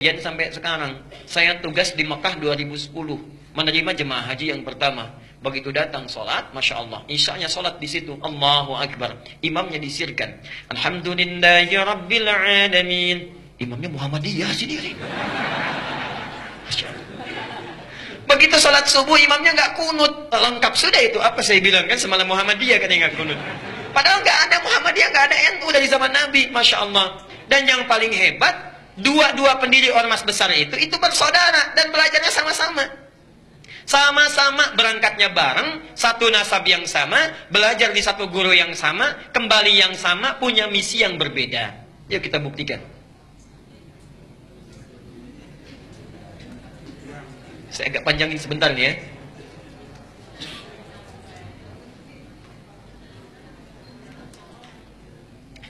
Sampai sekarang, saya tugas di Mekah 2010, menerima jemaah haji yang pertama. Begitu datang sholat, Masya Allah, isyanya sholat di situ, Allahu Akbar. Imamnya disirkan, Alhamdulillahi Rabbil Alamin. Imamnya Muhammadiyah sendiri. Masya Allah. Begitu sholat subuh, imamnya nggak kunut. Lengkap sudah itu, apa saya bilang kan, semalam Muhammadiyah kan yang nggak kunut. Padahal nggak ada Muhammadiyah, nggak ada NU dari zaman Nabi, Masya Allah. Dan yang paling hebat, dua pendiri ormas besar itu bersaudara dan belajarnya sama-sama. Sama-sama berangkatnya bareng, satu nasab yang sama, belajar di satu guru yang sama, kembali yang sama, punya misi yang berbeda. Yuk kita buktikan. Saya agak panjangin sebentar nih ya.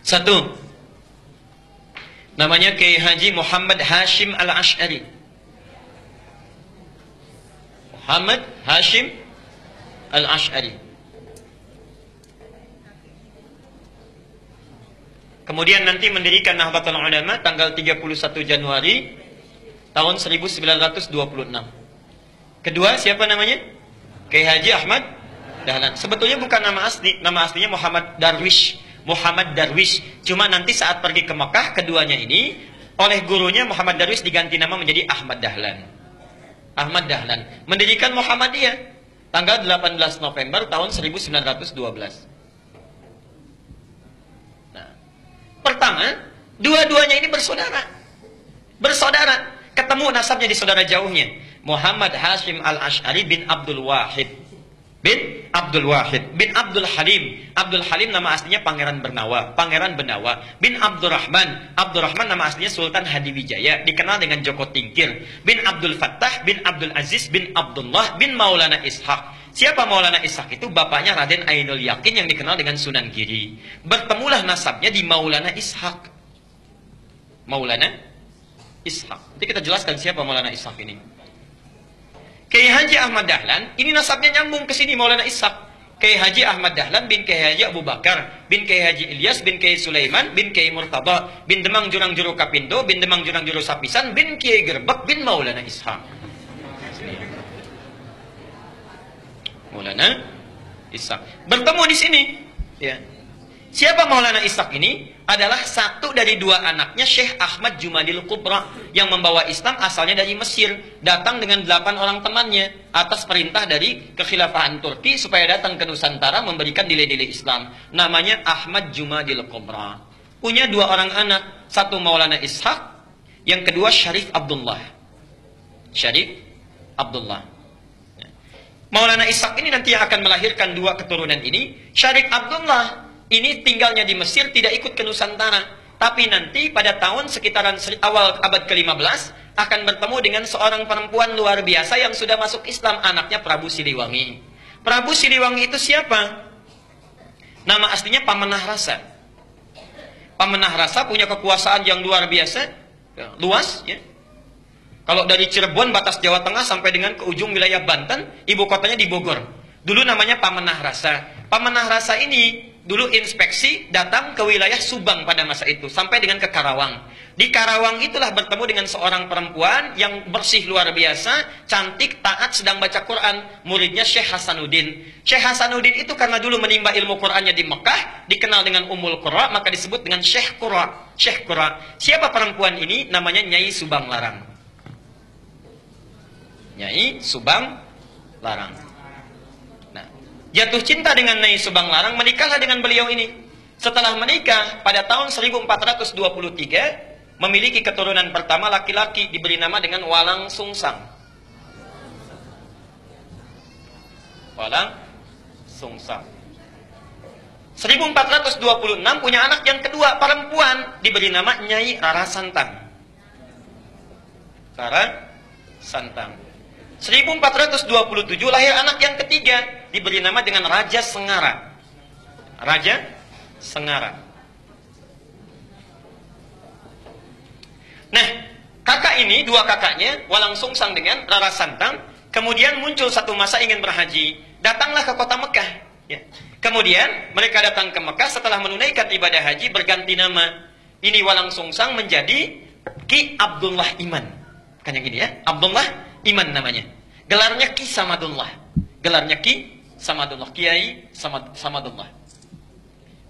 Satu, namanya Kiai Haji Muhammad Hashim Al-Ash'ari. Muhammad Hashim Al-Ash'ari. Kemudian nanti mendirikan Nahdlatul Ulama tanggal 31 Januari tahun 1926. Kedua, siapa namanya? Kiai Haji Ahmad Dahlan. Sebetulnya bukan nama asli, nama aslinya Muhammad Darwish. Muhammad Darwish. Cuma nanti saat pergi ke Mekah, keduanya ini oleh gurunya Muhammad Darwish diganti nama menjadi Ahmad Dahlan. Ahmad Dahlan mendirikan Muhammadiyah tanggal 18 November tahun 1912. Nah, pertama, dua-duanya ini bersaudara. Bersaudara, ketemu nasabnya di saudara jauhnya. Muhammad Hashim Al-Ash'ari bin Abdul Wahid bin Abdul Wahid bin Abdul Halim. Abdul Halim nama aslinya Pangeran Bernawa, Pangeran Benawa bin Abdurrahman. Abdurrahman nama aslinya Sultan Hadiwijaya, dikenal dengan Joko Tingkir. Bin Abdul Fattah bin Abdul Aziz bin Abdullah bin Maulana Ishaq. Siapa Maulana Ishaq itu? Bapaknya Raden Ainul Yakin yang dikenal dengan Sunan Giri. Bertemulah nasabnya di Maulana Ishaq. Maulana Ishaq. Nanti kita jelaskan siapa Maulana Ishaq ini. Kiai Haji Ahmad Dahlan, ini nasabnya nyambung ke sini Maulana Ishaq. Kiai Haji Ahmad Dahlan bin Kiai Haji Abu Bakar, bin Kiai Haji Ilyas, bin Kiai Sulaiman, bin Kiai Murtada, bin Demang Jurang Juru Kapindo, bin Demang Jurang Juru Sapisan, bin Kiai Gerbek, bin Maulana Ishaq. Maulana Ishaq. Bertemu di sini. Ya. Siapa Maulana Ishaq ini? Adalah satu dari dua anaknya Syekh Ahmad Jumadil Kubra yang membawa Islam, asalnya dari Mesir, datang dengan 8 orang temannya atas perintah dari kekhilafahan Turki supaya datang ke Nusantara memberikan nilai-nilai Islam. Namanya Ahmad Jumadil Kubra. Punya 2 orang anak, satu Maulana Ishaq, yang kedua Syarif Abdullah. Syarif Abdullah. Maulana Ishaq ini nanti yang akan melahirkan 2 keturunan ini. Syarif Abdullah ini tinggalnya di Mesir, tidak ikut ke Nusantara. Tapi nanti pada tahun sekitaran awal abad ke-15 akan bertemu dengan seorang perempuan luar biasa yang sudah masuk Islam, anaknya Prabu Siliwangi. Prabu Siliwangi itu siapa? Nama aslinya Pamenah Rasa. Pamenah Rasa punya kekuasaan yang luar biasa, luas ya. Kalau dari Cirebon batas Jawa Tengah sampai dengan ke ujung wilayah Banten, ibu kotanya di Bogor. Dulu namanya Pamenah Rasa. Pamenah Rasa ini dulu inspeksi datang ke wilayah Subang pada masa itu sampai dengan ke Karawang. Di Karawang itulah bertemu dengan seorang perempuan yang bersih luar biasa, cantik, taat, sedang baca Quran. Muridnya Syekh Hasanuddin. Syekh Hasanuddin itu karena dulu menimba ilmu Qurannya di Mekah, dikenal dengan Ummul Qura, maka disebut dengan Syekh Qura. Syekh Qura. Siapa perempuan ini? Namanya Nyai Subang Larang. Nyai Subang Larang. Jatuh cinta dengan Nyai Subang Larang, menikahlah dengan beliau ini. Setelah menikah, pada tahun 1423, memiliki keturunan pertama laki-laki, diberi nama dengan Walang Sungsang. Walang Sungsang. 1426 punya anak yang kedua, perempuan, diberi nama Nyai Rara Santang. Rara Santang. 1427 lahir anak yang ketiga, diberi nama dengan Raja Sengara. Raja Sengara. Nah, kakak ini, 2 kakaknya, Walang Sungsang dengan Rara Santang, kemudian muncul satu masa ingin berhaji. Datanglah ke kota Mekah. Ya. Kemudian mereka datang ke Mekah setelah menunaikan ibadah haji, berganti nama. Ini Walang Sungsang menjadi Ki Abdullah Iman. Kan yang ini ya, Abdullah Iman namanya. Gelarnya Ki Samadullah. Gelarnya Ki Samadullah, Kiai Samadullah.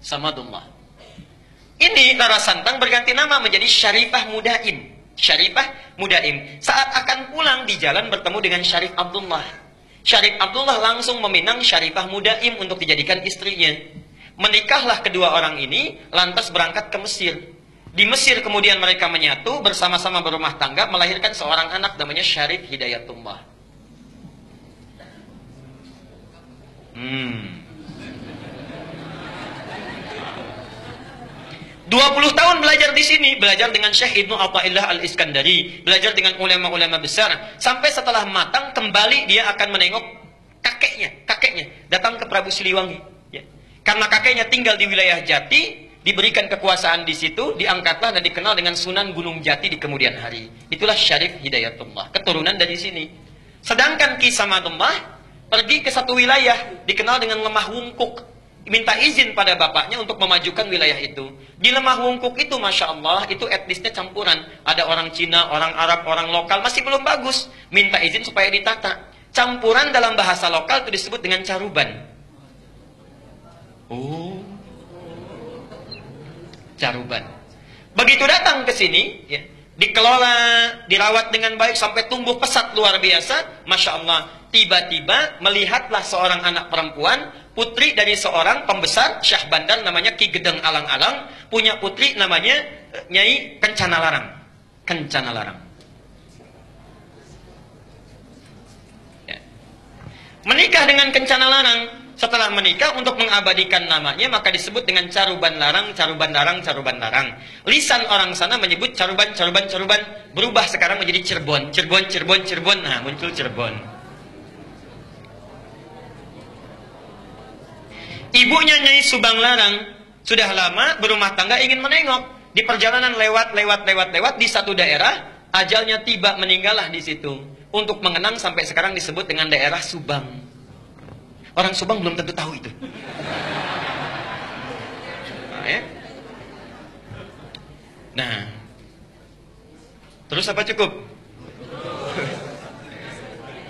Samadullah. Ini Rara Santang berganti nama menjadi Syarifah Mudaim. Syarifah Mudaim. Saat akan pulang di jalan bertemu dengan Syarif Abdullah. Syarif Abdullah langsung meminang Syarifah Mudaim untuk dijadikan istrinya. Menikahlah kedua orang ini, lantas berangkat ke Mesir. Di Mesir kemudian mereka menyatu, bersama-sama berumah tangga, melahirkan seorang anak namanya Syarif Hidayatullah. 20 tahun belajar di sini, belajar dengan Syekh Ibnu Athaillah Al-Iskandari, belajar dengan ulama-ulama besar, sampai setelah matang kembali dia akan menengok kakeknya datang ke Prabu Siliwangi. Ya. Karena kakeknya tinggal di wilayah Jati, diberikan kekuasaan di situ, diangkatlah dan dikenal dengan Sunan Gunung Jati di kemudian hari. Itulah Syarif Hidayatullah, keturunan dari sini. Sedangkan Ki Samadullah pergi ke satu wilayah dikenal dengan Lemah Wungkuk. Minta izin pada bapaknya untuk memajukan wilayah itu. Di Lemah Wungkuk itu, Masya Allah, itu etnisnya campuran. Ada orang Cina, orang Arab, orang lokal, masih belum bagus. Minta izin supaya ditata. Campuran dalam bahasa lokal itu disebut dengan caruban. Oh, caruban. Begitu datang ke sini, ya, dikelola, dirawat dengan baik sampai tumbuh pesat luar biasa. Masya Allah, tiba-tiba melihatlah seorang anak perempuan, putri dari seorang pembesar Syah Bandar namanya Ki Gedeng Alang-Alang, punya putri namanya Nyai Kencana Larang. Kencana Larang. Ya. Menikah dengan Kencana Larang. Setelah menikah, untuk mengabadikan namanya, maka disebut dengan Caruban Larang, Caruban Larang, Caruban Larang. Lisan orang sana menyebut Caruban, Caruban, Caruban. Berubah sekarang menjadi Cirebon, Cirebon, Cirebon, Cirebon. Nah, muncul Cirebon. Ibunya Nyai Subang Larang sudah lama berumah tangga, ingin menengok. Di perjalanan lewat di satu daerah, ajalnya tiba, meninggallah di situ. Untuk mengenang sampai sekarang disebut dengan daerah Subang. Orang Subang belum tentu tahu itu. Nah, ya. Nah, terus apa cukup?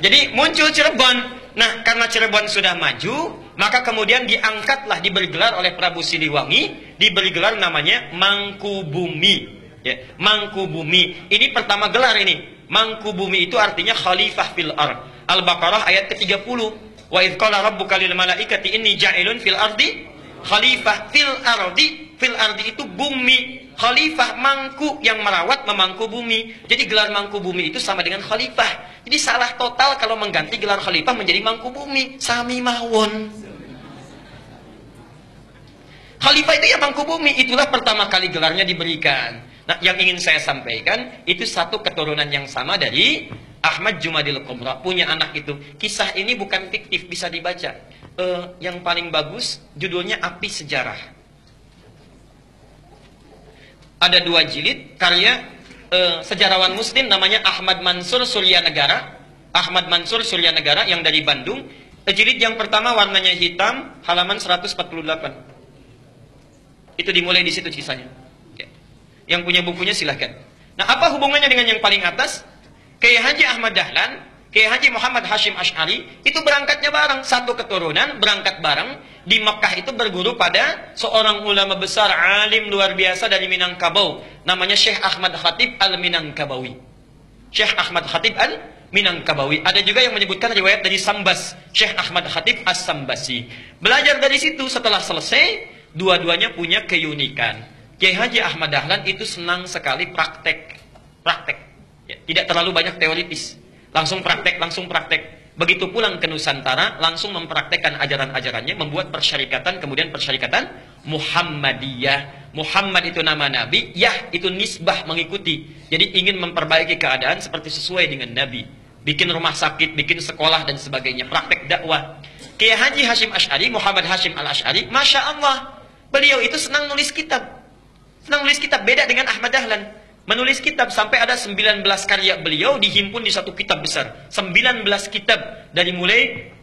Jadi muncul Cirebon. Nah, karena Cirebon sudah maju, maka kemudian diangkatlah, diberi gelar oleh Prabu Siliwangi, diberi gelar namanya Mangkubumi. Ya, Mangkubumi. Ini pertama gelar ini. Mangkubumi itu artinya khalifah fil ard. Al-Baqarah ayat ke-30. Wa idz qala rabbuka lil malaikati inni ja'ilun fil ardi khalifah. Fil ardi, fil ardi itu bumi. Khalifah, mangku, yang merawat, memangku bumi. Jadi gelar mangku bumi itu sama dengan khalifah. Jadi salah total kalau mengganti gelar khalifah menjadi mangku bumi. Sami mawon. Khalifah itu ya mangku bumi. Itulah pertama kali gelarnya diberikan. Nah, yang ingin saya sampaikan, itu satu keturunan yang sama dari Ahmad Jumadil Kubra, punya anak itu. Kisah ini bukan fiktif, bisa dibaca. Yang paling bagus, judulnya Api Sejarah. Ada 2 jilid, karya sejarawan muslim namanya Ahmad Mansur Suryanegara. Ahmad Mansur Suryanegara yang dari Bandung. Jilid yang pertama warnanya hitam, halaman 148. Itu dimulai di situ kisahnya. Yang punya bukunya silahkan. Nah, apa hubungannya dengan yang paling atas? Kiai Haji Ahmad Dahlan, Kiai Haji Muhammad Hashim Asy'ari, itu berangkatnya bareng, satu keturunan, berangkat bareng. Di Mekah itu berguru pada seorang ulama besar, alim luar biasa dari Minangkabau, namanya Syekh Ahmad Khatib Al-Minangkabawi. Syekh Ahmad Khatib Al-Minangkabawi. Ada juga yang menyebutkan riwayat dari Sambas, Syekh Ahmad Khatib As-Sambasi. Belajar dari situ, setelah selesai, dua-duanya punya keunikan. Kiai Haji Ahmad Dahlan itu senang sekali praktek. Ya, tidak terlalu banyak teoritis. Langsung praktek. Begitu pulang ke Nusantara, langsung mempraktekkan ajaran-ajarannya, membuat persyarikatan, kemudian persyarikatan Muhammadiyah. Muhammad itu nama Nabi, Yah itu nisbah, mengikuti. Jadi ingin memperbaiki keadaan seperti sesuai dengan Nabi. Bikin rumah sakit, bikin sekolah, dan sebagainya. Praktek dakwah. Kiai Haji Hashim Asy'ari, Muhammad Hashim Al-Asy'ari, Masya Allah, beliau itu senang nulis kitab. Beda dengan Ahmad Dahlan. Menulis kitab sampai ada 19 karya beliau dihimpun di satu kitab besar. 19 kitab. Dari mulai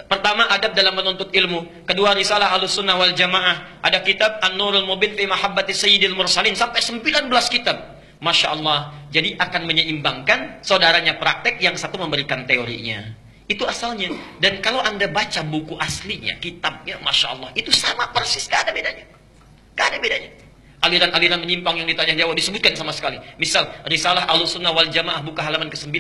pertama adab dalam menuntut ilmu, kedua risalah Ahlussunnah wal Jamaah, ada kitab An-Nurul Mubin fi Mahabbati Sayyidil Mursalin, sampai 19 kitab. Masya Allah. Jadi akan menyeimbangkan, saudaranya praktek, yang satu memberikan teorinya. Itu asalnya. Dan kalau Anda baca buku aslinya, kitabnya, Masya Allah, itu sama persis, gak ada bedanya. Gak ada bedanya. Aliran-aliran menyimpang yang ditanya jawab disebutkan sama sekali. Misal, Risalah Ahlussunnah wal Jamaah buka halaman ke-9.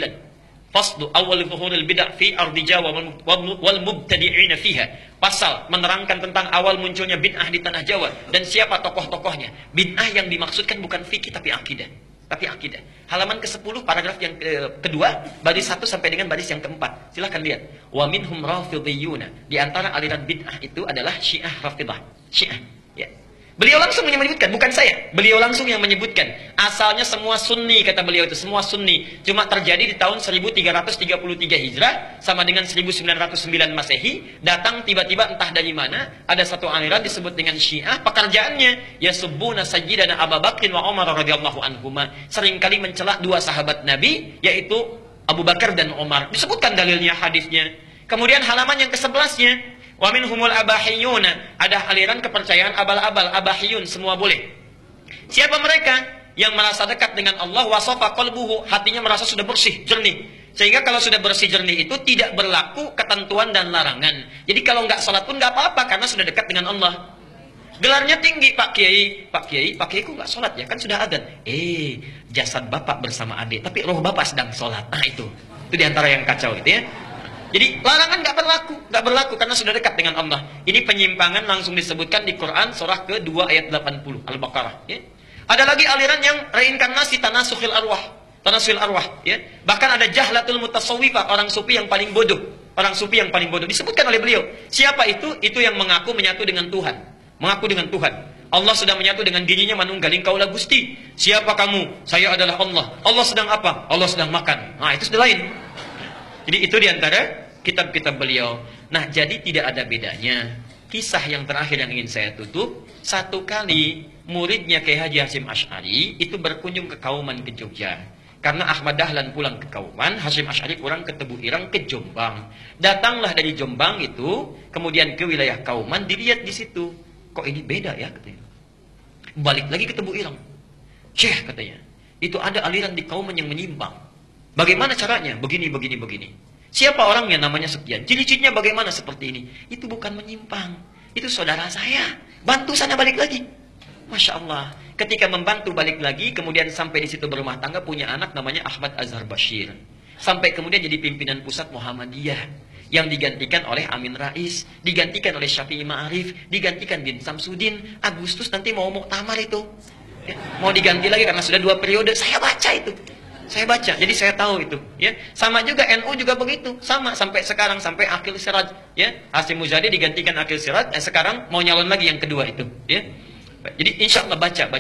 Faslu awal zuhuril bid'ah fi ardi Jawa wal mubtadi'ina fiha. Pasal menerangkan tentang awal munculnya bid'ah di tanah Jawa dan siapa tokoh-tokohnya. Bid'ah yang dimaksudkan bukan fikih tapi akidah. Tapi akidah. Halaman ke-10 paragraf yang kedua, baris 1 sampai dengan baris yang keempat. Silahkan lihat. Wa minhum rafidhiyuna. Di antara aliran bid'ah itu adalah Syiah Rafidah. Syiah. Ya. Beliau langsung menyebutkan, bukan saya. Beliau langsung yang menyebutkan. Asalnya semua sunni, kata beliau itu. Semua sunni. Cuma terjadi di tahun 1333 Hijrah. Sama dengan 1909 Masehi. Datang tiba-tiba entah dari mana. Ada satu aliran disebut dengan Syiah. Pekerjaannya. Yasubbuna sayyidana Abu Bakrin wa Umar radhiyallahu anhuma. Seringkali mencela dua sahabat Nabi. Yaitu Abu Bakar dan Umar. Disebutkan dalilnya, hadisnya. Kemudian halaman yang ke-11-nya. Wa minhumul abahiyuna, ada aliran kepercayaan abal-abal, abahiyun, semua boleh. Siapa mereka? Yang merasa dekat dengan Allah, wasafa qalbuhu, hatinya merasa sudah bersih, jernih. Sehingga kalau sudah bersih jernih itu tidak berlaku ketentuan dan larangan. Jadi kalau nggak sholat pun nggak apa-apa karena sudah dekat dengan Allah. Gelarnya tinggi, Pak Kiai. Pak Kiai kok nggak sholat ya? Kan sudah adzan. Jasad bapak bersama adik, tapi roh bapak sedang sholat. Nah itu diantara yang kacau itu ya. Jadi larangan nggak berlaku karena sudah dekat dengan Allah. Ini penyimpangan langsung disebutkan di Quran surah ke-2 ayat 80 Al-Baqarah. Ya. Ada lagi aliran yang reinkarnasi tanasukhil arwah, ya. Bahkan ada jahlatul mutasawwifah, orang sufi yang paling bodoh, disebutkan oleh beliau. Siapa itu? Itu yang mengaku menyatu dengan Tuhan, Allah sudah menyatu dengan dirinya, manunggaling kaulah Gusti. Siapa kamu? Saya adalah Allah. Allah sedang apa? Allah sedang makan. Nah itu sudah lain. Jadi itu diantara kitab-kitab beliau. Nah, jadi tidak ada bedanya. Kisah yang terakhir yang ingin saya tutup, satu kali muridnya Kiai Haji Hasyim Asy'ari itu berkunjung ke Kauman ke Jogja. Karena Ahmad Dahlan pulang ke Kauman, Hasyim Asy'ari pulang ke Tebu Ireng ke Jombang. Datanglah dari Jombang itu, kemudian ke wilayah Kauman, dilihat di situ. Kok ini beda ya katanya. Balik lagi ke Tebu Ireng. Syekh katanya, itu ada aliran di Kauman yang menyimpang. Bagaimana caranya? Begini. Siapa orangnya? Namanya sekian. Ciri-cirinya bagaimana seperti ini? Itu bukan menyimpang. Itu saudara saya. Bantu sana balik lagi. Masya Allah. Ketika membantu balik lagi, kemudian sampai di situ berumah tangga, punya anak namanya Ahmad Azhar Bashir. Sampai kemudian jadi pimpinan pusat Muhammadiyah. Yang digantikan oleh Amin Rais, digantikan oleh Syafi'i Ma'arif, digantikan bin Samsudin. Agustus nanti mau muktamar itu. Ya, mau diganti lagi karena sudah 2 periode. Saya baca itu. Jadi saya tahu itu, ya. Sama juga NU juga begitu, sama sampai sekarang, sampai Aqil Siraj, ya. Hasyim Muzadi digantikan Aqil Siraj, sekarang mau nyalon lagi yang kedua itu, ya. Jadi insya Allah baca.